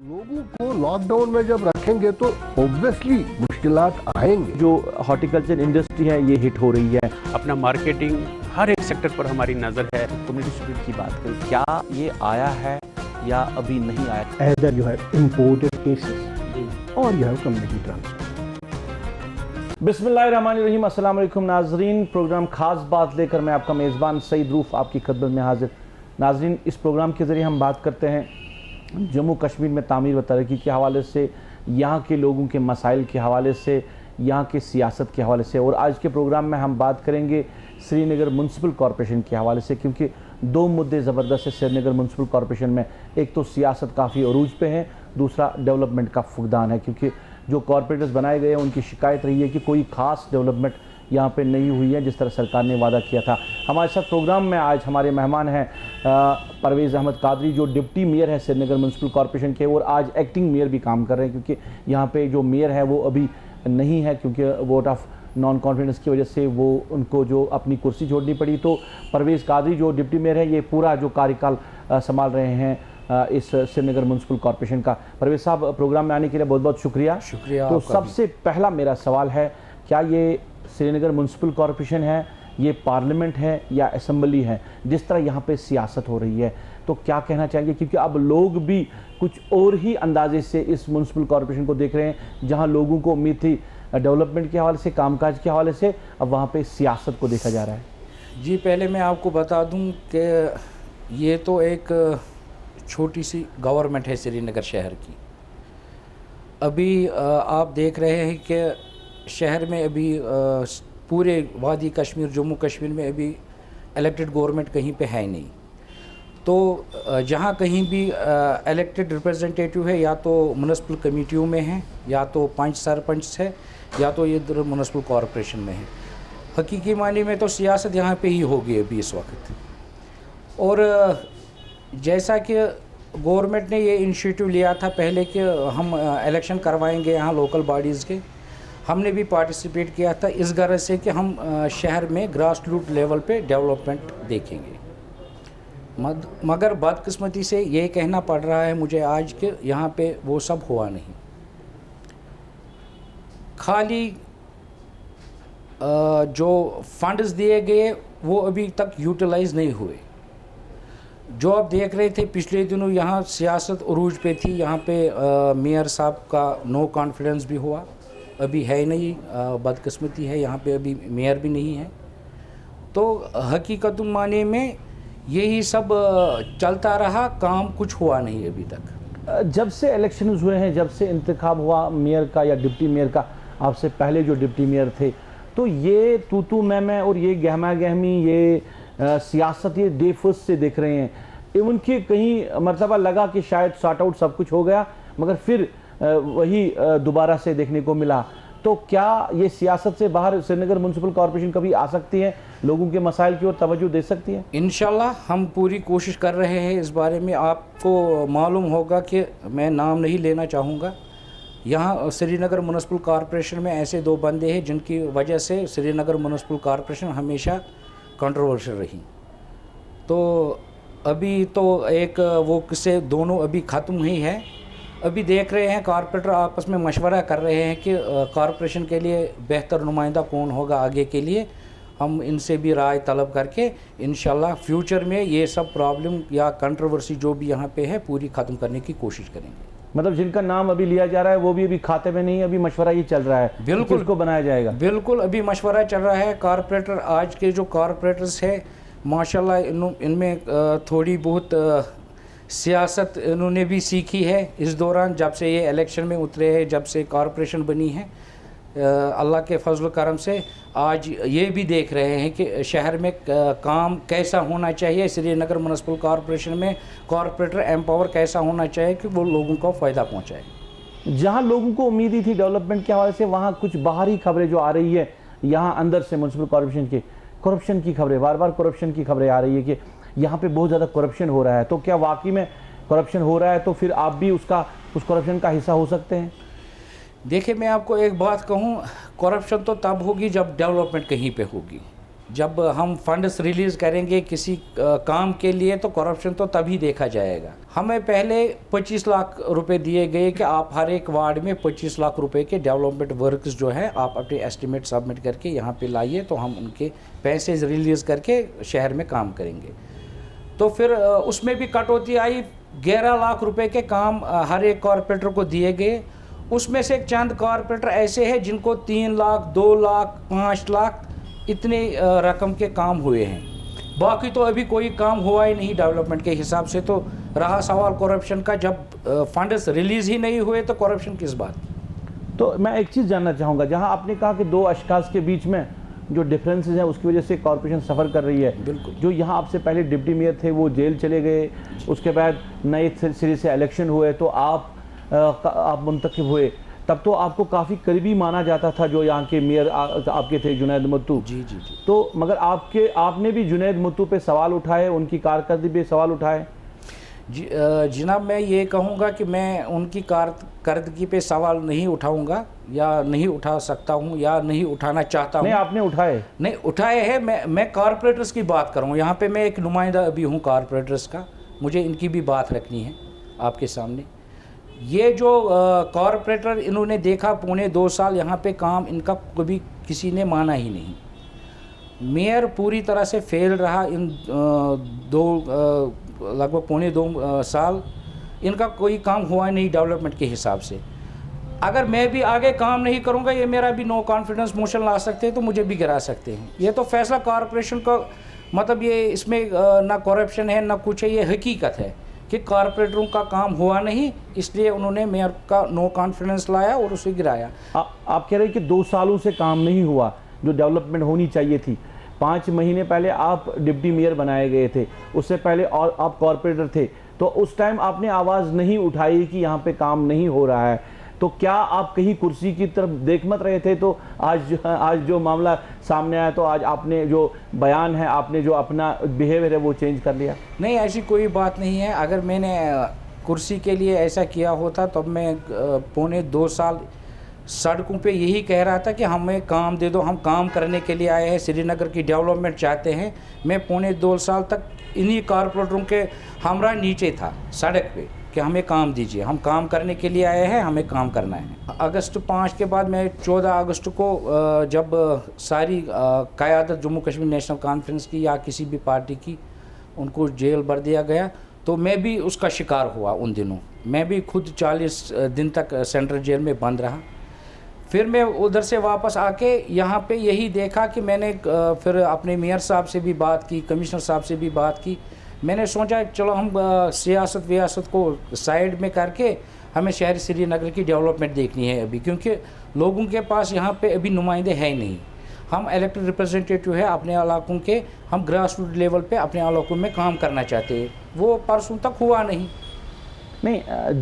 लोगों को लॉकडाउन में जब रखेंगे तो ऑब्वियसली मुश्किलात आएंगे। जो हॉर्टिकल्चर इंडस्ट्री है ये हिट हो रही है। अपना मार्केटिंग हर एक सेक्टर पर हमारी नज़र है। कम्युनिटी स्पिरिट की बात करें, क्या ये आया है या अभी नहीं आया? Either you have imported cases or you have community transmission। बिस्मिल्लाहिर्रहमानिर्रहीम। अस्सलाम वालेकुम नाजरीन, प्रोग्राम खास बात लेकर मैं आपका मेज़बान सईद रूफ आपकी खिदमत में हाजिर। नाजरीन, इस प्रोग्राम के ज़रिए हम बात करते हैं जम्मू कश्मीर में तामीर व तरक्की के हवाले से, यहाँ के लोगों के मसाइल के हवाले से, यहाँ के सियासत के हवाले से। और आज के प्रोग्राम में हम बात करेंगे श्रीनगर म्यूनसिपल कॉरपोरेशन के हवाले से, क्योंकि दो मुद्दे ज़बरदस्त है श्रीनगर म्यूनसिपल कॉरपोरेशन में। एक तो सियासत काफ़ी अरूज पे है, दूसरा डेवलपमेंट का फुकदान है, क्योंकि जो कॉरपोरेटर्स बनाए गए हैं उनकी शिकायत रही है कि कोई ख़ास डेवलपमेंट यहाँ पे नहीं हुई है जिस तरह सरकार ने वादा किया था। हमारे साथ प्रोग्राम में आज हमारे मेहमान हैं परवेज़ अहमद कादरी, जो डिप्टी मेयर है श्रीनगर म्यूनसिपल कॉरपोरेशन के, और आज एक्टिंग मेयर भी काम कर रहे हैं, क्योंकि यहाँ पे जो मेयर है वो अभी नहीं है, क्योंकि वोट ऑफ नॉन कॉन्फिडेंस की वजह से वो उनको जो अपनी कुर्सी छोड़नी पड़ी। तो परवेज़ कादरी जो डिप्टी मेयर है ये पूरा जो कार्यकाल संभाल रहे हैं इस श्रीनगर म्यूनसिपल कॉरपोरेशन का। परवेज़ साहब, प्रोग्राम में आने के लिए बहुत बहुत शुक्रिया। तो सबसे पहला मेरा सवाल है, क्या ये श्रीनगर म्यूनसिपल कॉरपोरेशन है, ये पार्लियामेंट है या असेंबली है? जिस तरह यहाँ पे सियासत हो रही है तो क्या कहना चाहेंगे, क्योंकि अब लोग भी कुछ और ही अंदाजे से इस म्यूनसिपल कॉरपोरेशन को देख रहे हैं। जहाँ लोगों को उम्मीद थी डेवलपमेंट के हवाले से, कामकाज के हवाले से, अब वहाँ पे सियासत को देखा जा रहा है। जी, पहले मैं आपको बता दूं कि ये तो एक छोटी सी गवर्नमेंट है श्रीनगर शहर की। अभी आप देख रहे हैं कि शहर में अभी पूरे वादी कश्मीर, जम्मू कश्मीर में अभी इलेक्टेड गवर्नमेंट कहीं पे है नहीं। तो जहाँ कहीं भी इलेक्टेड रिप्रेजेंटेटिव है, या तो म्यूनसिपल कमेटियों में है, या तो पंच सरपंच है, या तो ये इधर म्यूनसिपल कॉरपोरेशन में है। हकीकी मानी में तो सियासत यहाँ पे ही होगी अभी इस वक्त। और जैसा कि गवर्नमेंट ने ये इनिशिएटिव लिया था पहले कि हम इलेक्शन करवाएंगे यहाँ लोकल बॉडीज़ के, हमने भी पार्टिसिपेट किया था इस गर्ज से कि हम शहर में ग्रास रूट लेवल पे डेवलपमेंट देखेंगे। मगर बदकिस्मती से ये कहना पड़ रहा है मुझे आज कि यहाँ पे वो सब हुआ नहीं। खाली जो फंड्स दिए गए वो अभी तक यूटिलाइज नहीं हुए। जो आप देख रहे थे पिछले दिनों यहाँ सियासत उरूज पे थी, यहाँ पे मेयर साहब का नो कॉन्फिडेंस भी हुआ, अभी है नहीं। बदकिस्मती है, यहाँ पे अभी मेयर भी नहीं है। तो हकीकत माने में यही सब चलता रहा, काम कुछ हुआ नहीं अभी तक। जब से इलेक्शन हुए हैं, जब से इंतखाब हुआ मेयर का या डिप्टी मेयर का, आपसे पहले जो डिप्टी मेयर थे, तो ये तू मैं और ये गहमा गहमी, ये सियासत, ये डेफस से देख रहे हैं। इवन कि कहीं मरतबा लगा कि शायद सॉर्ट आउट सब कुछ हो गया, मगर फिर वही दोबारा से देखने को मिला। तो क्या ये सियासत से बाहर श्रीनगर म्यूनसिपल कॉरपोरेशन कभी आ सकती है, लोगों के मसाइल की ओर तवज्जो दे सकती है? इंशाल्लाह हम पूरी कोशिश कर रहे हैं इस बारे में। आपको मालूम होगा कि मैं नाम नहीं लेना चाहूँगा, यहाँ श्रीनगर म्यूनसिपल कॉरपोरेशन में ऐसे दो बंदे हैं जिनकी वजह से श्रीनगर म्यूनसिपल कॉरपोरेशन हमेशा कंट्रोवर्शियल रही। तो अभी तो एक वो किस्से दोनों अभी ख़त्म ही है। अभी देख रहे हैं कॉरपोरेटर आपस में मशवरा कर रहे हैं कि कॉरपोरेशन के लिए बेहतर नुमाइंदा कौन होगा आगे के लिए। हम इनसे भी राय तलब करके इंशाल्लाह फ्यूचर में ये सब प्रॉब्लम या कंट्रोवर्सी जो भी यहाँ पे है पूरी ख़त्म करने की कोशिश करेंगे। मतलब जिनका नाम अभी लिया जा रहा है वो भी अभी खाते में नहीं है, अभी मशवरा ही चल रहा है। बिल्कुल, किसको बनाया जाएगा? बिल्कुल, अभी मशवरा चल रहा है। कॉरपोरेटर, आज के जो कॉरपोरेटर्स है माशाल्लाह, इनमें थोड़ी बहुत सियासत इन्होंने भी सीखी है इस दौरान, जब से ये इलेक्शन में उतरे हैं, जब से कॉरपोरेशन बनी है। अल्लाह के फजल करम से आज ये भी देख रहे हैं कि शहर में काम कैसा होना चाहिए। श्रीनगर म्यूनसिपल कॉरपोरेशन में कॉरपोरेटर एम्पावर कैसा होना चाहिए कि वो लोगों को फ़ायदा पहुँचाए। जहाँ लोगों को उम्मीद ही थी डेवलपमेंट के हवाले से, वहाँ कुछ बाहरी खबरें जो आ रही है, यहाँ अंदर से म्यूनसिपल कॉरपोरेशन के करप्शन की खबरें, बार बार करप्शन की खबरें आ रही है कि यहाँ पे बहुत ज़्यादा करप्शन हो रहा है। तो क्या वाकई में करप्शन हो रहा है? तो फिर आप भी उस करप्शन का हिस्सा हो सकते हैं? देखिए, मैं आपको एक बात कहूँ, करप्शन तो तब होगी जब डेवलपमेंट कहीं पे होगी। जब हम फंड्स रिलीज़ करेंगे किसी काम के लिए तो करप्शन तो तभी देखा जाएगा। हमें पहले 25 लाख रुपए दिए गए कि आप हर एक वार्ड में 25 लाख रुपए के डेवलपमेंट वर्क्स जो है आप अपने एस्टिमेट सबमिट करके यहाँ पे लाइए, तो हम उनके पैसे रिलीज़ करके शहर में काम करेंगे। तो फिर उसमें भी कटौती आई, 11 लाख रुपए के काम हर एक कॉरपोरेटर को दिए गए। उसमें से चंद कॉरपोरेटर ऐसे हैं जिनको 3 लाख, 2 लाख, 5 लाख इतने रकम के काम हुए हैं। बाकी तो अभी कोई काम हुआ ही नहीं डेवलपमेंट के हिसाब से। तो रहा सवाल करप्शन का, जब फंड्स रिलीज़ ही नहीं हुए तो करप्शन किस बात। तो मैं एक चीज़ जानना चाहूँगा, जहाँ आपने कहा कि दो अशखास के बीच में जो डिफरेंसेस हैं उसकी वजह से कॉरपोरेशन सफ़र कर रही है। बिल्कुल। जो यहाँ आपसे पहले डिप्टी मेयर थे वो जेल चले गए, उसके बाद नए सिरे से इलेक्शन हुए तो आप मुंतखब हुए, तब तो आपको काफ़ी करीबी माना जाता था जो यहाँ के मेयर आपके थे जुनैद मत्तू। जी जी जी। तो मगर आपने भी जुनैद मत्तू पे सवाल उठाए, उनकी कारकर्दगी पे सवाल उठाए। जी जनाब, मैं ये कहूँगा कि मैं उनकी कारकर्दगी पे सवाल नहीं उठाऊँगा या नहीं उठा सकता हूँ या नहीं उठाना चाहता हूँ। नहीं, आपने उठाए। नहीं उठाए हैं। मैं कारपोरेटर्स की बात करूँ, यहाँ पे मैं एक नुमाइंदा अभी हूँ कारपोरेटर्स का, मुझे इनकी भी बात रखनी है आपके सामने। ये जो कॉरपोरेटर इन्होंने देखा 2.25 साल यहाँ पे काम इनका कभी किसी ने माना ही नहीं। मेयर पूरी तरह से फेल रहा इन लगभग 2.25 साल इनका कोई काम हुआ नहीं डेवलपमेंट के हिसाब से। अगर मैं भी आगे काम नहीं करूँगा, ये मेरा भी नो कॉन्फिडेंस मोशन ला सकते हैं, तो मुझे भी गिरा सकते हैं। ये तो फैसला कॉरपोरेशन का, मतलब ये इसमें ना करप्शन है ना कुछ है, ये हकीकत है कि कॉरपोरेटरों का काम हुआ नहीं, इसलिए उन्होंने मेयर का नो कॉन्फिडेंस लाया और उसे गिराया। आप कह रहे हैं कि 2 सालों से काम नहीं हुआ जो डेवलपमेंट होनी चाहिए थी। 5 महीने पहले आप डिप्टी मेयर बनाए गए थे, उससे पहले और आप कॉरपोरेटर थे, तो उस टाइम आपने आवाज़ नहीं उठाई कि यहाँ पे काम नहीं हो रहा है। तो क्या आप कहीं कुर्सी की तरफ देख मत रहे थे? तो आज जो मामला सामने आया, तो आज आपने जो बयान है, आपने जो अपना बिहेवियर है वो चेंज कर लिया? नहीं, ऐसी कोई बात नहीं है। अगर मैंने कुर्सी के लिए ऐसा किया होता तब मैं 2.25 साल सड़कों पे यही कह रहा था कि हमें काम दे दो, हम काम करने के लिए आए हैं, श्रीनगर की डेवलपमेंट चाहते हैं। मैं 2.25 साल तक इन्हीं कॉरपोरेटरों के हमरा नीचे था सड़क पे कि हमें काम दीजिए, हम काम करने के लिए आए हैं, हमें काम करना है। अगस्त 5 के बाद मैं 14 अगस्त को जब सारी क़यादत जम्मू कश्मीर नेशनल कॉन्फ्रेंस की या किसी भी पार्टी की उनको जेल भर दिया गया, तो मैं भी उसका शिकार हुआ। उन दिनों मैं भी खुद 40 दिन तक सेंट्रल जेल में बंद रहा। फिर मैं उधर से वापस आके यहाँ पे यही देखा कि मैंने फिर अपने मेयर साहब से भी बात की, कमिश्नर साहब से भी बात की। मैंने सोचा चलो हम सियासत वियासत को साइड में करके हमें शहर श्रीनगर की डेवलपमेंट देखनी है अभी, क्योंकि लोगों के पास यहाँ पे अभी नुमाइंदे हैं नहीं। हम इलेक्टेड रिप्रेजेंटेटिव है अपने इलाकों के, हम ग्रास रूट लेवल पे अपने इलाकों में काम करना चाहते हैं, वो परसों तक हुआ नहीं।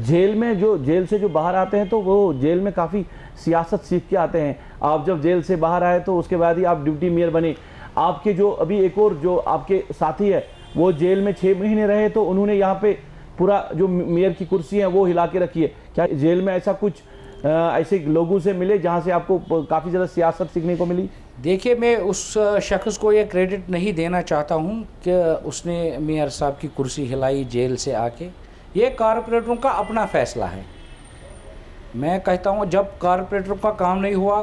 जेल से जो बाहर आते हैं तो वो जेल में काफ़ी सियासत सीख के आते हैं। आप जब जेल से बाहर आए तो उसके बाद ही आप डिप्टी मेयर बने। आपके जो अभी एक और जो आपके साथी है वो जेल में 6 महीने रहे, तो उन्होंने यहाँ पे पूरा जो मेयर की कुर्सी है वो हिला के रखी है। क्या जेल में ऐसा कुछ ऐसे लोगों से मिले जहाँ से आपको काफ़ी ज़्यादा सियासत सीखने को मिली? देखिए, मैं उस शख्स को ये क्रेडिट नहीं देना चाहता हूँ कि उसने मेयर साहब की कुर्सी हिलाई जेल से आके। ये कॉरपोरेटरों का अपना फैसला है। मैं कहता हूँ जब कॉरपोरेटरों का काम नहीं हुआ,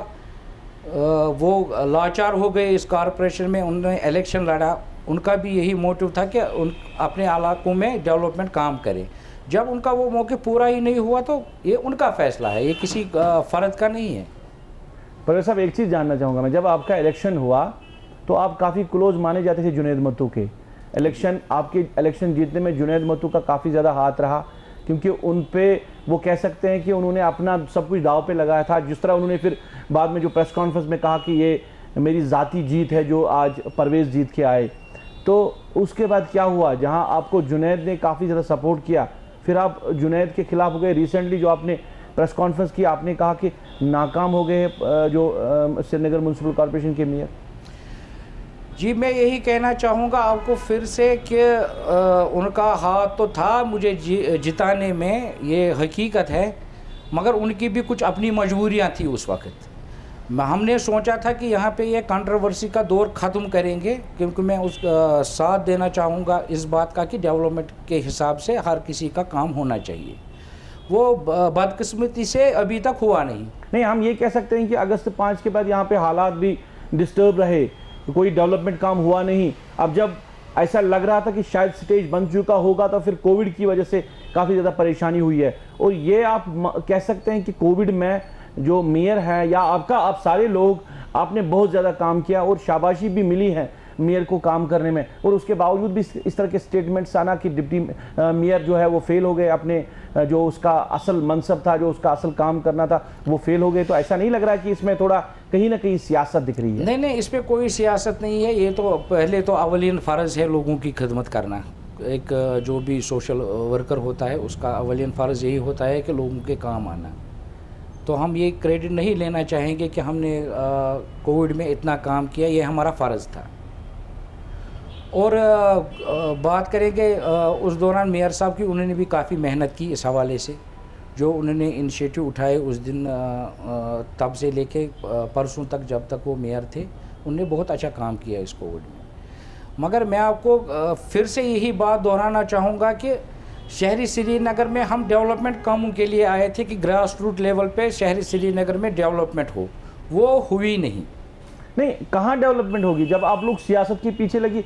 वो लाचार हो गए इस कॉरपोरेशन में, उन्होंने इलेक्शन लड़ा, उनका भी यही मोटिव था कि उन अपने इलाकों में डेवलपमेंट काम करें। जब उनका वो मौके पूरा ही नहीं हुआ तो ये उनका फैसला है, ये किसी फ़र्द का नहीं है। पर साहब एक चीज़ जानना चाहूँगा मैं, जब आपका इलेक्शन हुआ तो आप काफ़ी क्लोज माने जाते थे जुनैद मत्तू के। आपके इलेक्शन जीतने में जुनैद मत्तू का काफ़ी ज़्यादा हाथ रहा, क्योंकि उन पे वो कह सकते हैं कि उन्होंने अपना सब कुछ दाव पे लगाया था। जिस तरह उन्होंने फिर बाद में जो प्रेस कॉन्फ्रेंस में कहा कि ये मेरी ज़ाती जीत है जो आज परवेज़ जीत के आए, तो उसके बाद क्या हुआ? जहां आपको जुनैद ने काफ़ी ज़्यादा सपोर्ट किया, फिर आप जुनैद के खिलाफ हो गए। रिसेंटली जो आपने प्रेस कॉन्फ्रेंस की, आपने कहा कि नाकाम हो गए जो श्रीनगर म्यूनसिपल कॉरपोरेशन के मेयर। जी, मैं यही कहना चाहूँगा आपको फिर से कि उनका हाथ तो था मुझे जिताने में, ये हकीकत है, मगर उनकी भी कुछ अपनी मजबूरियाँ थी उस वक्त। हमने सोचा था कि यहाँ पे ये कंट्रोवर्सी का दौर ख़त्म करेंगे, क्योंकि मैं उस साथ देना चाहूँगा इस बात का कि डेवलपमेंट के हिसाब से हर किसी का काम होना चाहिए। वो बदकिस्मती से अभी तक हुआ नहीं। हम ये कह सकते हैं कि अगस्त 5 के बाद यहाँ पे हालात भी डिस्टर्ब रहे, कोई डेवलपमेंट काम हुआ नहीं। अब जब ऐसा लग रहा था कि शायद स्टेज बन चुका होगा तो फिर कोविड की वजह से काफ़ी ज़्यादा परेशानी हुई है। और ये आप कह सकते हैं कि कोविड में जो मेयर है या आप सारे लोग, आपने बहुत ज़्यादा काम किया और शाबाशी भी मिली है मेयर को काम करने में, और उसके बावजूद भी इस तरह के स्टेटमेंट्स आना कि डिप्टी मेयर जो है वो फेल हो गए, अपने जो उसका असल मनसब था, जो उसका असल काम करना था, वो फेल हो गए। तो ऐसा नहीं लग रहा कि इसमें थोड़ा कहीं ना कहीं सियासत दिख रही है? नहीं, इस पर कोई सियासत नहीं है। ये तो पहले तो अवलियन फ़र्ज़ है लोगों की खिदमत करना। एक जो भी सोशल वर्कर होता है उसका अवलियन फ़र्ज़ यही होता है कि लोगों के काम आना। तो हम ये क्रेडिट नहीं लेना चाहेंगे कि हमने कोविड में इतना काम किया, ये हमारा फ़र्ज़ था। और बात करेंगे उस दौरान मेयर साहब की, उन्होंने भी काफ़ी मेहनत की इस हवाले से। जो उन्होंने इनिशिएटिव उठाए उस दिन, तब से लेके परसों तक जब तक वो मेयर थे, उन्होंने बहुत अच्छा काम किया इस कोविड में। मगर मैं आपको फिर से यही बात दोहराना चाहूँगा कि शहरी श्रीनगर में हम डेवलपमेंट कामों के लिए आए थे कि ग्रास रूट लेवल पे शहरी श्रीनगर में डेवलपमेंट हो, वो हुई नहीं। कहाँ डेवलपमेंट होगी जब आप लोग सियासत के पीछे लगी?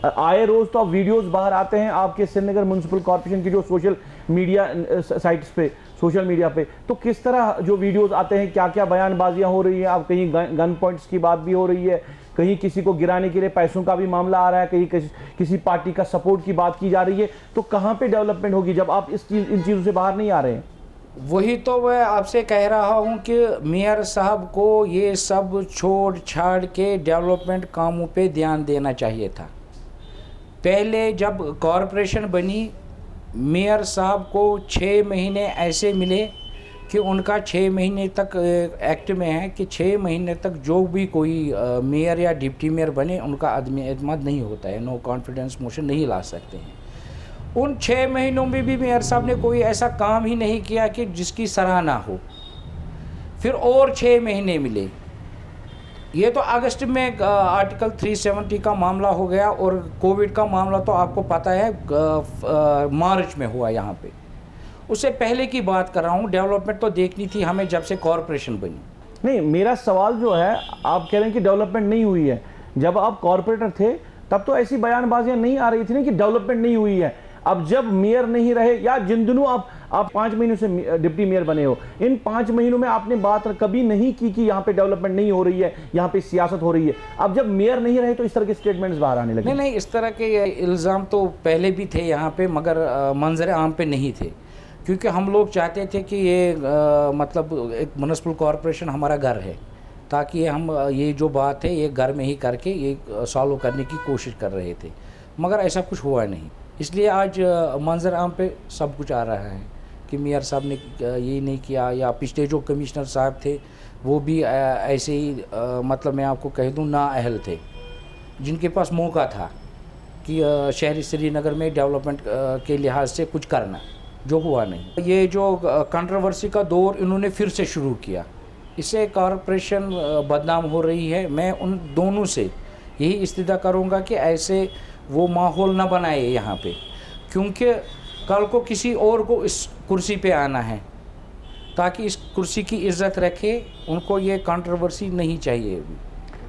आए रोज़ तो आप वीडियोस बाहर आते हैं आपके श्रीनगर म्यूनसिपल कॉर्पोरेशन की जो सोशल मीडिया साइट्स पे, सोशल मीडिया पे, तो किस तरह जो वीडियोस आते हैं, क्या क्या बयानबाजियां हो रही हैं? आप कहीं गन पॉइंट्स की बात भी हो रही है, कहीं किसी को गिराने के लिए पैसों का भी मामला आ रहा है, कहीं किसी पार्टी का सपोर्ट की बात की जा रही है। तो कहाँ पे डेवलपमेंट होगी जब आप इन चीज़ों से बाहर नहीं आ रहे हैं? वही तो मैं आपसे कह रहा हूँ कि मेयर साहब को ये सब छोड़ छाड़ के डेवलपमेंट कामों पे ध्यान देना चाहिए था। पहले जब कॉरपोरेशन बनी, मेयर साहब को 6 महीने ऐसे मिले कि उनका 6 महीने तक एक्ट में है कि 6 महीने तक जो भी कोई मेयर या डिप्टी मेयर बने उनका आदमी एतमाद नहीं होता है, नो कॉन्फिडेंस मोशन नहीं ला सकते हैं। उन 6 महीनों में भी मेयर साहब ने कोई ऐसा काम ही नहीं किया कि जिसकी सराहना हो। फिर और 6 महीने मिले। ये तो अगस्त में आर्टिकल 370 का मामला हो गया, और कोविड का मामला तो आपको पता है मार्च में हुआ यहाँ पे। उससे पहले की बात कर रहा हूँ, डेवलपमेंट तो देखनी थी हमें जब से कॉरपोरेशन बनी। नहीं, मेरा सवाल जो है, आप कह रहे हैं कि डेवलपमेंट नहीं हुई है। जब आप कॉरपोरेटर थे तब तो ऐसी बयानबाजियां नहीं आ रही थी ना कि डेवलपमेंट नहीं हुई है। अब जब मेयर नहीं रहे, या जिन दिनों आप 5 महीनों से डिप्टी मेयर बने हो, इन 5 महीनों में आपने बात कभी नहीं की कि यहाँ पे डेवलपमेंट नहीं हो रही है, यहाँ पे सियासत हो रही है। अब जब मेयर नहीं रहे तो इस तरह के स्टेटमेंट्स बाहर आने लगे। नहीं, इस तरह के इल्ज़ाम तो पहले भी थे यहाँ पे, मगर मंजर आम पे नहीं थे, क्योंकि हम लोग चाहते थे कि ये मतलब एक म्युनिसिपल कॉरपोरेशन हमारा घर है, ताकि हम ये जो बात है ये घर में ही करके ये सॉल्व करने की कोशिश कर रहे थे, मगर ऐसा कुछ हुआ नहीं। इसलिए आज मंजर आम पे सब कुछ आ रहा है कि मेयर साहब ने ये नहीं किया, या पिछले जो कमिश्नर साहब थे वो भी ऐसे ही मतलब मैं आपको कह दूं नाअहल थे, जिनके पास मौका था कि शहरी श्रीनगर में डेवलपमेंट के लिहाज से कुछ करना, जो हुआ नहीं। ये जो कंट्रोवर्सी का दौर इन्होंने फिर से शुरू किया, इससे कॉरपोरेशन बदनाम हो रही है। मैं उन दोनों से यही इस्तिदा करूँगा कि ऐसे वो माहौल ना बनाए यहाँ पे, क्योंकि कल को किसी और को इस कुर्सी पे आना है, ताकि इस कुर्सी की इज्जत रखे। उनको ये कंट्रोवर्सी नहीं चाहिए।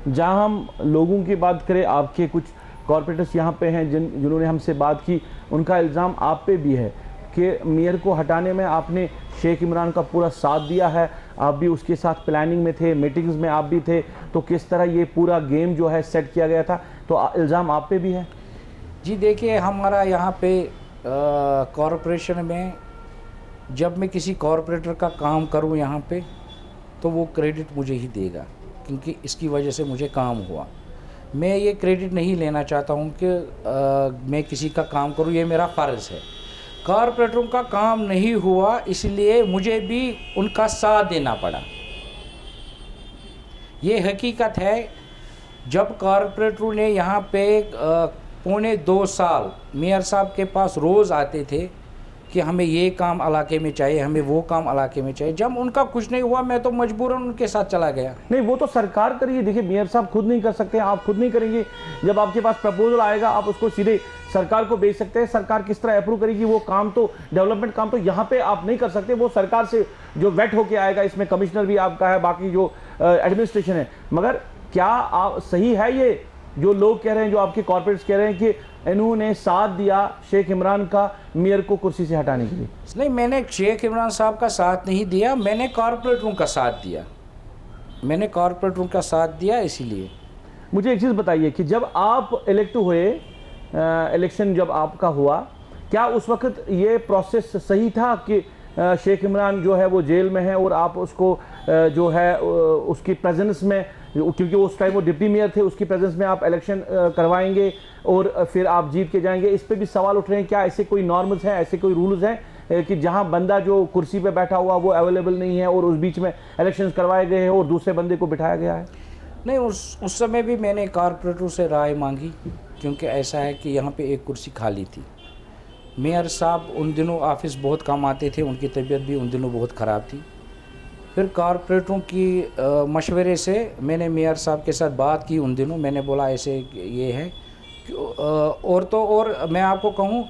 जहाँ हम लोगों की बात करें, आपके कुछ कॉरपोरेटर्स यहाँ पे हैं जिन्होंने हमसे बात की, उनका इल्ज़ाम आप पे भी है कि मेयर को हटाने में आपने शेख इमरान का पूरा साथ दिया है, आप भी उसके साथ प्लानिंग में थे, मीटिंग्स में आप भी थे। तो किस तरह ये पूरा गेम जो है सेट किया गया था, तो इल्ज़ाम आप पे भी है? जी देखिए, हमारा यहाँ पे कॉरपोरेशन में जब मैं किसी कॉरपोरेटर का काम करूँ यहाँ पे, तो वो क्रेडिट मुझे ही देगा, क्योंकि इसकी वजह से मुझे काम हुआ। मैं ये क्रेडिट नहीं लेना चाहता हूँ कि मैं किसी का काम करूँ, ये मेरा फ़र्ज़ है। कॉरपोरेटरों का काम नहीं हुआ, इसलिए मुझे भी उनका साथ देना पड़ा। ये हकीकत है। जब कॉरपोरेटरों ने यहाँ पे 2.25 साल मेयर साहब के पास रोज़ आते थे कि हमें ये काम इलाके में चाहिए, हमें वो काम इलाके में चाहिए। जब उनका कुछ नहीं हुआ, मैं तो मजबूरन उनके साथ चला गया। नहीं, वो तो सरकार करिए। देखिए, मेयर साहब खुद नहीं कर सकते, आप खुद नहीं करेंगे। जब आपके पास प्रपोजल आएगा, आप उसको सीधे सरकार को भेज सकते हैं। सरकार किस तरह अप्रूव करेगी वो काम, तो डेवलपमेंट काम तो यहाँ पे आप नहीं कर सकते। वो सरकार से जो वेट होके आएगा, इसमें कमिश्नर भी आपका है, बाकी जो एडमिनिस्ट्रेशन है। मगर क्या आप सही है ये जो लोग कह रहे हैं, जो आपके कॉर्पोरेट्स कह रहे हैं कि इन्होंने साथ दिया शेख इमरान का मेयर को कुर्सी से हटाने के लिए? नहीं, मैंने शेख इमरान साहब का साथ नहीं दिया, मैंने कॉर्पोरेटरों का साथ दिया। मैंने कॉर्पोरेटरों का साथ दिया। इसीलिए मुझे एक चीज़ बताइए कि जब आप इलेक्ट हुए, इलेक्शन जब आपका हुआ, क्या उस वक्त ये प्रोसेस सही था कि शेख इमरान जो है वो जेल में है और आप उसको जो है उसकी प्रेजेंस में, क्योंकि उस टाइम वो डिप्टी मेयर थे, उसकी प्रेजेंस में आप इलेक्शन करवाएंगे और फिर आप जीत के जाएंगे? इस पे भी सवाल उठ रहे हैं। क्या ऐसे कोई नॉर्म्स हैं, ऐसे कोई रूल्स हैं कि जहां बंदा जो कुर्सी पे बैठा हुआ वो अवेलेबल नहीं है और उस बीच में इलेक्शन करवाए गए हैं और दूसरे बंदे को बिठाया गया है? नहीं, उस समय भी मैंने कॉर्पोरेटरों से राय मांगी, क्योंकि ऐसा है कि यहाँ पे एक कुर्सी खाली थी। मेयर साहब उन दिनों ऑफिस बहुत कम आते थे, उनकी तबीयत भी उन दिनों बहुत ख़राब थी। फिर कॉर्पोरेटरों की मशवरे से मैंने मेयर साहब के साथ बात की। उन दिनों मैंने बोला ऐसे ये है और मैं आपको कहूँ,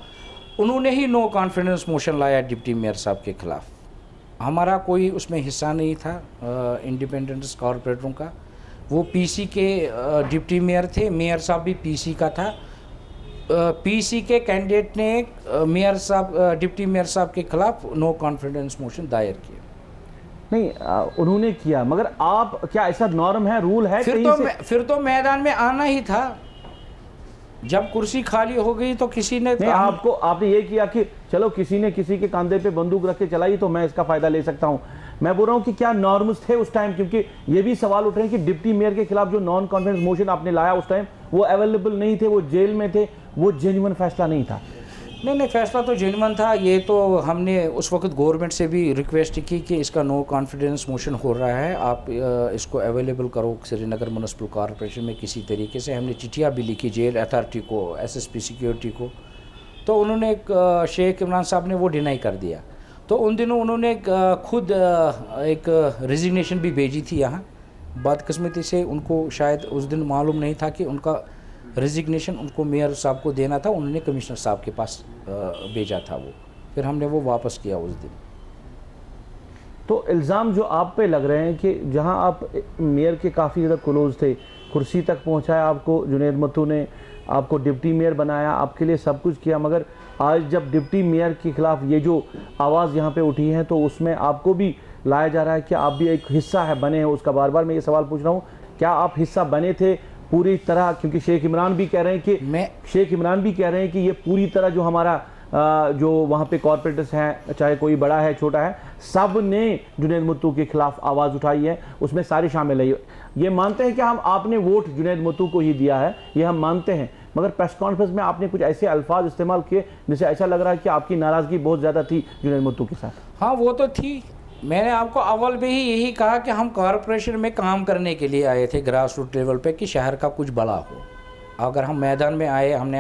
उन्होंने ही नो कॉन्फिडेंस मोशन लाया डिप्टी मेयर साहब के ख़िलाफ़। हमारा कोई उसमें हिस्सा नहीं था इंडिपेंडेंस कॉर्पोरेटरों का। वो पीसी के डिप्टी मेयर थे, मेयर साहब भी पीसी का था। पीसी के कैंडिडेट ने मेयर साहब, डिप्टी मेयर साहब के खिलाफ नो कॉन्फिडेंस मोशन दायर किया। नहीं, उन्होंने किया, मगर आप, क्या ऐसा नॉर्म है, रूल है? फिर तो मैदान में आना ही था। जब कुर्सी खाली हो गई तो किसी ने आपने ये किया कि चलो किसी ने किसी के कंधे पे बंदूक रख के चलाई तो मैं इसका फायदा ले सकता हूं। मैं बोल रहा हूं कि क्या नॉर्म्स थे उस टाइम, क्योंकि ये भी सवाल उठ रहे हैं कि डिप्टी मेयर के खिलाफ जो नॉन कॉन्फिडेंस मोशन आपने लाया उस टाइम, वो अवेलेबल नहीं थे, वो जेल में थे, वो जेन्युइन फैसला नहीं था। नहीं, फैसला तो जेन्युइन था। ये तो हमने उस वक्त गवर्नमेंट से भी रिक्वेस्ट की कि इसका नो कॉन्फिडेंस मोशन हो रहा है, आप इसको अवेलेबल करो श्रीनगर म्यूनिसिपल कॉर्पोरेशन में किसी तरीके से। हमने चिट्ठियाँ भी लिखी जेल अथॉरिटी को, एसएसपी सिक्योरिटी को, तो उन्होंने शेख इमरान साहब ने वो डिनाई कर दिया। तो उन दिनों उन्होंने खुद एक रिजिग्नेशन भी भेजी थी यहाँ। बदकिस्मती से उनको शायद उस दिन मालूम नहीं था कि उनका रिजिग्नेशन उनको मेयर साहब को देना था, उन्होंने कमिश्नर साहब के पास भेजा था वो। फिर हमने वो वापस किया उस दिन। तो इल्ज़ाम जो आप पे लग रहे हैं कि जहां आप मेयर के काफ़ी ज़्यादा क्लोज थे, कुर्सी तक पहुंचाया आपको जुनैद मत्तू ने, आपको डिप्टी मेयर बनाया, आपके लिए सब कुछ किया, मगर आज जब डिप्टी मेयर के खिलाफ ये जो आवाज़ यहाँ पे उठी है तो उसमें आपको भी लाया जा रहा है कि आप भी एक हिस्सा है, बने हैं उसका। बार बार मैं ये सवाल पूछ रहा हूँ, क्या आप हिस्सा बने थे पूरी तरह? क्योंकि शेख इमरान भी कह रहे हैं कि ये पूरी तरह जो हमारा जो वहाँ पे कॉर्पोरेटर्स हैं, चाहे कोई बड़ा है छोटा है, सब ने जुनैद मत्तू के खिलाफ आवाज़ उठाई है, उसमें सारे शामिल है। ये मानते हैं कि आपने वोट जुनैद मत्तू को ही दिया है, ये हम मानते हैं, मगर प्रेस कॉन्फ्रेंस में आपने कुछ ऐसे अल्फाज इस्तेमाल किए जिससे ऐसा लग रहा है कि आपकी नाराज़गी बहुत ज़्यादा थी जुनैद मत्तू के साथ। हाँ, वो तो थी। मैंने आपको अव्वल में ही यही कहा कि हम कॉरपोरेशन में काम करने के लिए आए थे ग्रास रूट लेवल पे, कि शहर का कुछ बड़ा हो। अगर हम मैदान में आए, हमने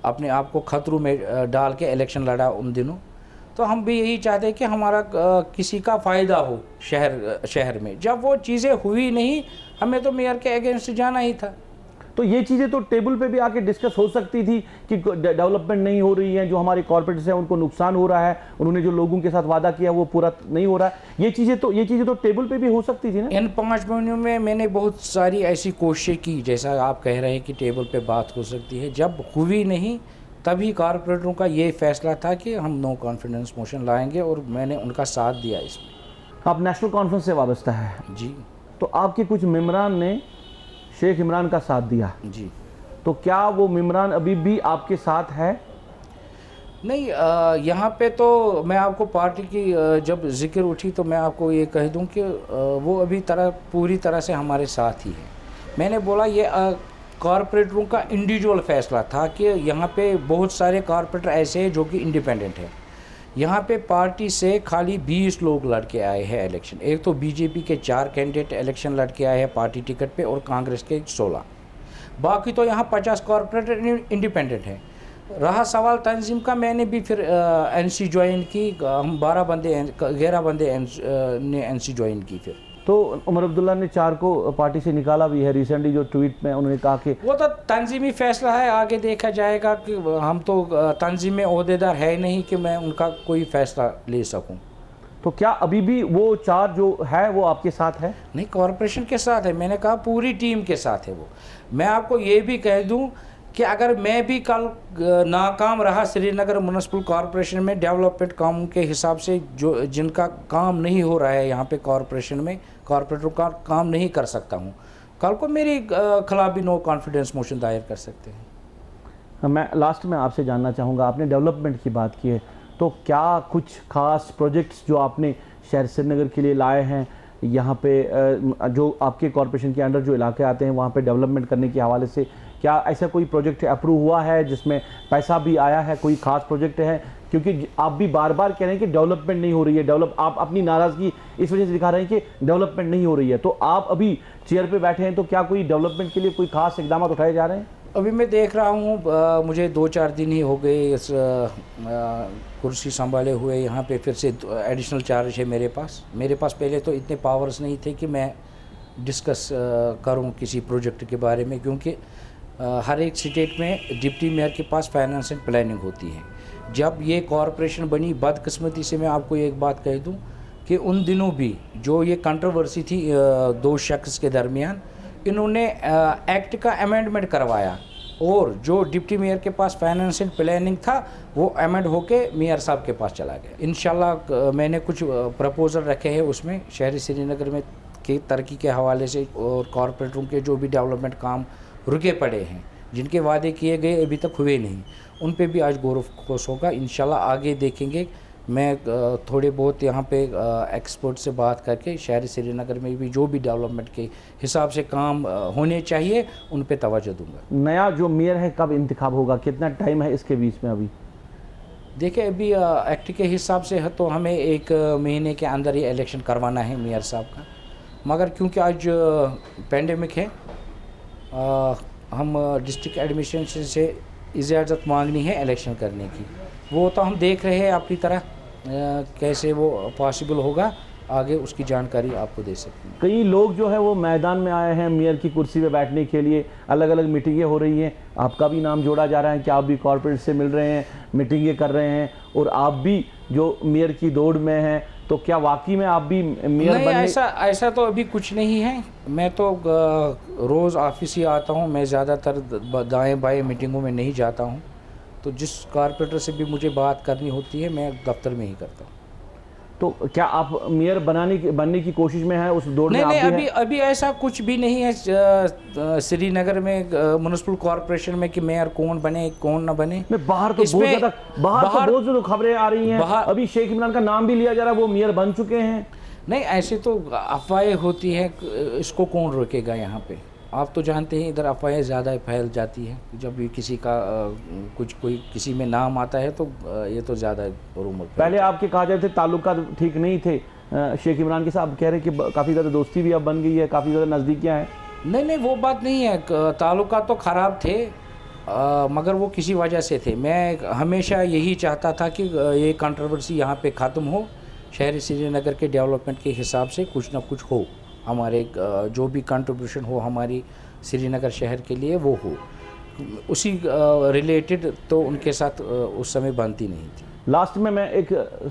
अपने आप को खतरों में डाल के इलेक्शन लड़ा उन दिनों, तो हम भी यही चाहते हैं कि हमारा किसी का फ़ायदा हो शहर में। जब वो चीज़ें हुई नहीं, हमें तो मेयर के अगेंस्ट जाना ही था। तो ये चीज़ें तो टेबल पे भी आके डिस्कस हो सकती थी कि डेवलपमेंट नहीं हो रही है, जो हमारे कॉर्पोरेट्स हैं उनको नुकसान हो रहा है, उन्होंने जो लोगों के साथ वादा किया वो पूरा नहीं हो रहा है। ये चीज़ें तो टेबल पे भी हो सकती थी ना। इन 5 महीनों में मैंने बहुत सारी ऐसी कोशिशें की, जैसा आप कह रहे हैं कि टेबल पे बात हो सकती है। जब हुई नहीं, तभी कॉर्पोरेटरों का ये फैसला था कि हम नो कॉन्फिडेंस मोशन लाएंगे, और मैंने उनका साथ दिया इसमें। आप नेशनल कॉन्फ्रेंस से वाबस्ता है जी, तो आपके कुछ मेम्बरान ने शेख इमरान का साथ दिया जी, तो क्या वो मेम्बरान अभी भी आपके साथ है? नहीं, यहाँ पे तो मैं आपको पार्टी की जब जिक्र उठी तो मैं आपको ये कह दूँ कि वो अभी पूरी तरह से हमारे साथ ही है। मैंने बोला ये कॉर्पोरेटरों का इंडिविजुअल फैसला था कि यहाँ पे बहुत सारे कॉर्पोरेटर ऐसे हैं जो कि इंडिपेंडेंट है। यहाँ पे पार्टी से खाली 20 लोग लड़के आए हैं इलेक्शन। एक तो बीजेपी के 4 कैंडिडेट इलेक्शन लड़के आए हैं पार्टी टिकट पे, और कांग्रेस के 16। बाकी तो यहाँ 50 कॉर्पोरेटर इंडिपेंडेंट हैं। रहा सवाल तंजीम का, मैंने भी फिर एनसी ज्वाइन की। हम 11 बंदे ने एनसी ज्वाइन की। फिर तो उमर अब्दुल्ला ने 4 को पार्टी से निकाला भी है। रिसेंटली जो ट्वीट में उन्होंने कहा कि वो तो तंजीमी फैसला है, आगे देखा जाएगा। कि हम तो तंजीम में ओहदेदार है नहीं कि मैं उनका कोई फैसला ले सकूं। तो क्या अभी भी वो 4 जो है वो आपके साथ है? नहीं, कॉरपोरेशन के साथ है। मैंने कहा पूरी टीम के साथ है वो। मैं आपको ये भी कह दूं कि अगर मैं भी कल नाकाम रहा श्रीनगर म्युनिसिपल कॉरपोरेशन में डेवलपमेंट काम के हिसाब से, जो जिनका काम नहीं हो रहा है यहाँ पे कॉरपोरेशन में, कॉरपोरेटर का काम नहीं कर सकता हूँ, कल को मेरे खिलाफ भी नो कॉन्फिडेंस मोशन दायर कर सकते हैं। मैं लास्ट में आपसे जानना चाहूँगा, आपने डेवलपमेंट की बात की है, तो क्या कुछ खास प्रोजेक्ट्स जो आपने शहर श्रीनगर के लिए लाए हैं यहाँ पे, जो आपके कॉरपोरेशन के अंडर जो इलाके आते हैं वहाँ पे डेवलपमेंट करने के हवाले से, क्या ऐसा कोई प्रोजेक्ट अप्रूव हुआ है जिसमें पैसा भी आया है? कोई खास प्रोजेक्ट है? क्योंकि आप भी बार बार कह रहे हैं कि डेवलपमेंट नहीं हो रही है, आप अपनी नाराज़गी इस वजह से दिखा रहे हैं कि डेवलपमेंट नहीं हो रही है। तो आप अभी चेयर पे बैठे हैं, तो क्या कोई डेवलपमेंट के लिए कोई खास इकदाम उठाए जा रहे हैं? अभी मैं देख रहा हूँ, मुझे 2-4 दिन ही हो गए इस कुर्सी संभाले हुए। यहाँ पे फिर से एडिशनल चार्ज है मेरे पास पहले तो इतने पावर्स नहीं थे कि मैं डिस्कस करूँ किसी प्रोजेक्ट के बारे में, क्योंकि हर एक स्टेट में डिप्टी मेयर के पास फाइनेंस एंड प्लानिंग होती है। जब ये कॉरपोरेशन बनी, बदकिस्मती से मैं आपको एक बात कह दूं कि उन दिनों भी जो ये कंट्रोवर्सी थी 2 शख्स के दरमियान, इन्होंने एक्ट का अमेंडमेंट करवाया और जो डिप्टी मेयर के पास फाइनेंस एंड प्लानिंग था वो अमेंड होके मेयर साहब के पास चला गया। इंशाल्लाह मैंने कुछ प्रपोजल रखे हैं उसमें शहरी श्रीनगर में के तरक्की के हवाले से, और कॉरपोरेटरों के जो भी डेवलपमेंट काम रुके पड़े हैं, जिनके वादे किए गए अभी तक हुए नहीं, उन पे भी आज गौर फोकस होगा। इंशाल्लाह आगे देखेंगे। मैं थोड़े बहुत यहाँ पे एक्सपर्ट से बात करके शहरी श्रीनगर में भी जो भी डेवलपमेंट के हिसाब से काम होने चाहिए उन पे तवज्जो दूंगा। नया जो मेयर है कब इंतखाब होगा, कितना टाइम है इसके बीच में? अभी देखिए, अभी एक्ट के हिसाब से है तो हमें 1 महीने के अंदर ही इलेक्शन करवाना है मेयर साहब का, मगर क्योंकि आज पेंडेमिक है, हम डिस्ट्रिक्ट एडमिनिस्ट्रेशन से इजाज़त मांगनी है इलेक्शन करने की। वो तो हम देख रहे हैं अपनी तरह कैसे वो पॉसिबल होगा, आगे उसकी जानकारी आपको दे सकते हैं। कई लोग जो है वो मैदान में आए हैं मेयर की कुर्सी पे बैठने के लिए, अलग अलग मीटिंगें हो रही हैं, आपका भी नाम जोड़ा जा रहा है कि आप भी कॉर्पोरेट से मिल रहे हैं, मीटिंगें कर रहे हैं और आप भी जो मेयर की दौड़ में हैं, तो क्या वाकई में आप भी मेयर नहीं, बनने? ऐसा तो अभी कुछ नहीं है। मैं तो रोज़ ऑफिस ही आता हूँ, मैं ज़्यादातर दाएँ बाएँ मीटिंगों में नहीं जाता हूँ, तो जिस कॉर्पोरेटर से भी मुझे बात करनी होती है मैं दफ्तर में ही करता हूँ। तो क्या आप मेयर बनने की कोशिश में हैं, उस दौड़ में? नहीं, अभी ऐसा कुछ भी नहीं है श्रीनगर में म्युनिसिपल कॉर्पोरेशन में कि मेयर कौन बने कौन ना बने। बाहर तो बहुत ज़्यादा खबरें आ रही हैं, अभी शेख इमरान का नाम भी लिया जा रहा है, वो मेयर बन चुके हैं। नहीं, ऐसे तो अफवाहें होती हैं, इसको कौन रोकेगा? यहाँ पे आप तो जानते हैं इधर अफवाहें ज़्यादा फैल जाती हैं, जब भी किसी का कोई किसी में नाम आता है तो ये तो ज़्यादा रूमर। पहले आपके कहा जाते थे ताल्लुकात ठीक नहीं थे शेख इमरान के साथ, आप कह रहे हैं कि काफ़ी ज़्यादा दोस्ती भी अब बन गई है, काफ़ी ज़्यादा नज़दीकियाँ हैं। नहीं, वो बात नहीं है, ताल्लुकात तो ख़राब थे, मगर वो किसी वजह से थे। मैं हमेशा यही चाहता था कि ये कंट्रोवर्सी यहाँ पे ख़त्म हो, शहरी श्रीनगर के डेवलपमेंट के हिसाब से कुछ ना कुछ हो, हमारे जो भी कंट्रीब्यूशन हो हमारी श्रीनगर शहर के लिए वो हो, उसी रिलेटेड तो उनके साथ उस समय बनती नहीं थी। लास्ट में मैं एक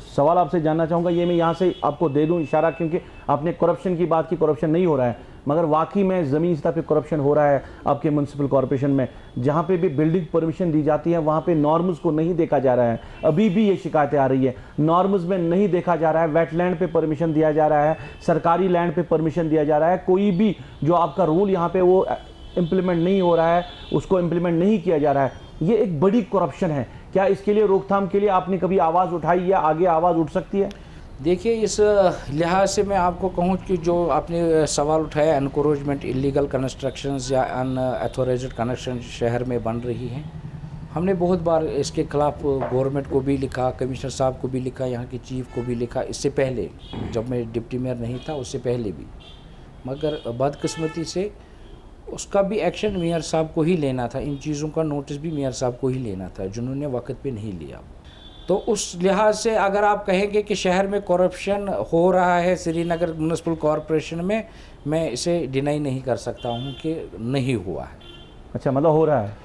सवाल आपसे जानना चाहूँगा, ये मैं यहाँ से आपको दे दूँ इशारा, क्योंकि आपने करप्शन की बात की, करप्शन नहीं हो रहा है, मगर वाकई में ज़मीनी सतह पे करप्शन हो रहा है आपके म्युनिसिपल कॉर्पोरेशन में। जहाँ पे भी बिल्डिंग परमिशन दी जाती है वहाँ पे नॉर्म्स को नहीं देखा जा रहा है, अभी भी ये शिकायतें आ रही है, नॉर्म्स में नहीं देखा जा रहा है, वेटलैंड पे परमिशन दिया जा रहा है, सरकारी लैंड पे परमिशन दिया जा रहा है, कोई भी जो आपका रूल यहाँ पे वो इम्प्लीमेंट नहीं हो रहा है, उसको इम्प्लीमेंट नहीं किया जा रहा है। ये एक बड़ी करप्शन है, क्या इसके लिए रोकथाम के लिए आपने कभी आवाज़ उठाई या आगे आवाज़ उठ सकती है? देखिए, इस लिहाज से मैं आपको कहूँ कि जो आपने सवाल उठाया, एनक्रोचमेंट, इलीगल कंस्ट्रक्शंस या अनऑथोराइज्ड कनेक्शन शहर में बन रही हैं, हमने बहुत बार इसके खिलाफ गवर्नमेंट को भी लिखा, कमिश्नर साहब को भी लिखा, यहाँ के चीफ को भी लिखा, इससे पहले जब मैं डिप्टी मेयर नहीं था उससे पहले भी, मगर बदकिस्मती से उसका भी एक्शन मेयर साहब को ही लेना था, इन चीज़ों का नोटिस भी मेयर साहब को ही लेना था, जिन्होंने वक्त पे नहीं लिया। तो उस लिहाज से अगर आप कहेंगे कि शहर में करप्शन हो रहा है श्रीनगर म्यूनसिपल कॉरपोरेशन में, मैं इसे डिनाई नहीं कर सकता हूँ कि नहीं हुआ है। अच्छा, मतलब हो रहा है?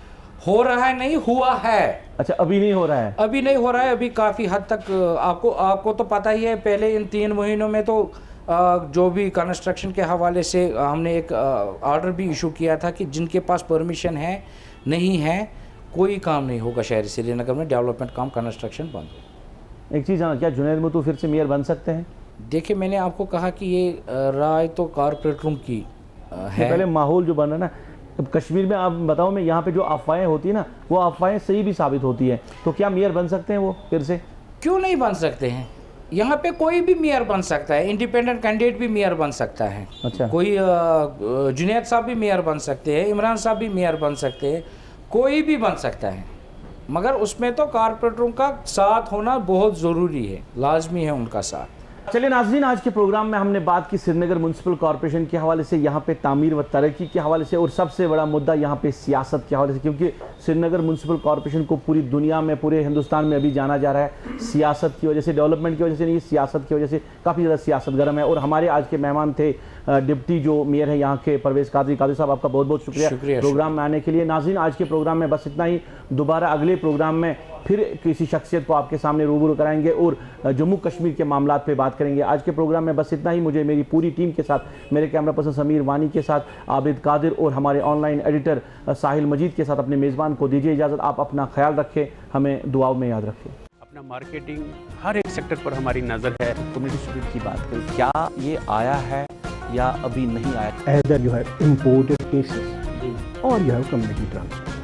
हो रहा है नहीं, हुआ है। अच्छा, अभी नहीं हो रहा है? अभी नहीं हो रहा है, अभी काफ़ी हद तक आपको तो पता ही है, पहले इन 3 महीनों में तो जो भी कंस्ट्रक्शन के हवाले से हमने एक ऑर्डर भी इशू किया था कि जिनके पास परमिशन है नहीं है, कोई काम नहीं होगा शहर श्रीनगर में, डेवलपमेंट काम कंस्ट्रक्शन बंद हो। एक चीज़ जाना, क्या जुनैद मुतू फिर से मेयर बन सकते हैं? देखिए, मैंने आपको कहा कि ये राय तो कॉरपोरेटरों की है। पहले माहौल जो बन रहा है ना, अब कश्मीर में आप बताओ, मैं यहाँ पे जो अफवाहें होती है ना, वो अफवाहें सही भी साबित होती है, तो क्या मेयर बन सकते हैं वो फिर से? क्यों नहीं बन सकते हैं? यहाँ पे कोई भी मेयर बन सकता है, इंडिपेंडेंट कैंडिडेट भी मेयर बन सकता है। अच्छा, कोई जुनैद साहब भी मेयर बन सकते हैं, इमरान साहब भी मेयर बन सकते हैं, कोई भी बन सकता है, मगर उसमें तो कॉरपोरेटरों का साथ होना बहुत ज़रूरी है, लाजमी है उनका साथ। चलिए नाज़रीन, आज के प्रोग्राम में हमने बात की श्रीनगर म्यूनसिपल कॉरपोरेशन के हवाले से, यहाँ पे तामीर व तरक्की के हवाले से, और सबसे बड़ा मुद्दा यहाँ पे सियासत के हवाले से, क्योंकि श्रीनगर म्यूनसिपल कॉरपोरेशन को पूरी दुनिया में, पूरे हिंदुस्तान में अभी जाना जा रहा है सियासत की वजह से, डेवलपमेंट की वजह से नहीं, सियासत की वजह से काफ़ी ज़्यादा सियासत गर्म है। और हमारे आज के मेहमान थे डिप्टी जो मेयर है यहाँ के, परवेज़ कादरी साहब, आपका बहुत बहुत शुक्रिया प्रोग्राम में आने के लिए। नाज़रीन, आज के प्रोग्राम में बस इतना ही। दोबारा अगले प्रोग्राम में फिर किसी शख्सियत को आपके सामने रूबरू कराएंगे और जम्मू कश्मीर के मामलात पे बात करेंगे। आज के प्रोग्राम में बस इतना ही। मुझे मेरी पूरी टीम के साथ, मेरे कैमरा पर्सन समीर वानी के साथ, आबिद कादिर और हमारे ऑनलाइन एडिटर साहिल मजीद के साथ अपने मेज़बान को दीजिए इजाज़त। आप अपना ख्याल रखें, हमें दुआओं में याद रखें। अपना मार्केटिंग हर एक सेक्टर पर हमारी नज़र है। कम्युनिटी स्पिरिट की बात करें, क्या ये आया है या अभी नहीं आया? Either you have imported cases or you have community transfer.